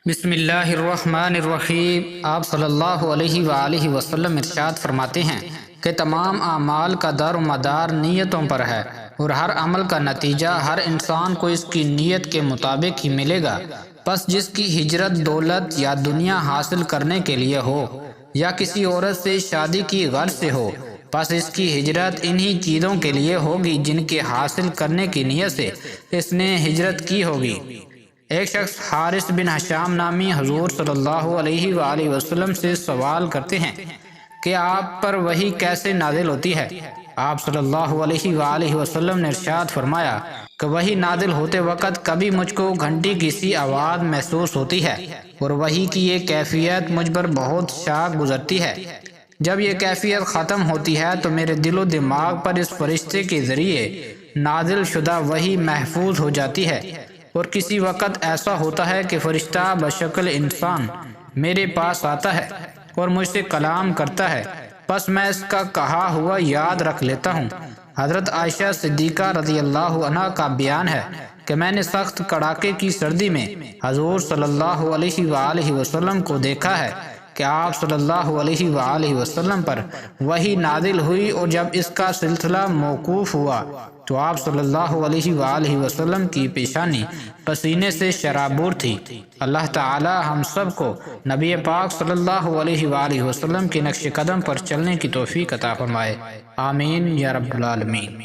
بسم اللہ الرحمن الرحیم۔ آپ صلی اللہ علیہ وآلہ وسلم ارشاد فرماتے ہیں کہ تمام اعمال کا دار و مدار نیتوں پر ہے، اور ہر عمل کا نتیجہ ہر انسان کو اس کی نیت کے مطابق ہی ملے گا۔ پس جس کی ہجرت دولت یا دنیا حاصل کرنے کے لیے ہو یا کسی عورت سے شادی کی غرض سے ہو، پس اس کی ہجرت انہی چیزوں کے لیے ہوگی جن کے حاصل کرنے کی نیت سے اس نے ہجرت کی ہوگی۔ ایک شخص حارث بن حشام نامی حضور صلی اللہ علیہ وآلہ وسلم سے سوال کرتے ہیں کہ آپ پر وحی کیسے نازل ہوتی ہے؟ آپ صلی اللہ علیہ وآلہ وسلم نے ارشاد فرمایا کہ وحی نازل ہوتے وقت کبھی مجھ کو گھنٹی کی سی آواز محسوس ہوتی ہے، اور وحی کی یہ کیفیت مجھ پر بہت شاق گزرتی ہے۔ جب یہ کیفیت ختم ہوتی ہے تو میرے دل و دماغ پر اس فرشتے کے ذریعے نازل شدہ وحی محفوظ ہو جاتی ہے، اور کسی وقت ایسا ہوتا ہے کہ فرشتہ بشکل انسان میرے پاس آتا ہے اور مجھ سے کلام کرتا ہے، پس میں اس کا کہا ہوا یاد رکھ لیتا ہوں۔ حضرت عائشہ صدیقہ رضی اللہ عنہا کا بیان ہے کہ میں نے سخت کڑاکے کی سردی میں حضور صلی اللہ علیہ وآلہ وسلم کو دیکھا ہے کہ آپ صلی اللہ علیہ وآلہ وسلم پر وحی نازل ہوئی، اور جب اس کا سلسلہ موقوف ہوا تو آپ صلی اللہ علیہ وآلہ وسلم کی پیشانی پسینے سے شرابور تھی۔ اللہ تعالی ہم سب کو نبی پاک صلی اللہ علیہ وآلہ وسلم کے نقش قدم پر چلنے کی توفیق عطا فرمائے، آمین یا رب العالمین۔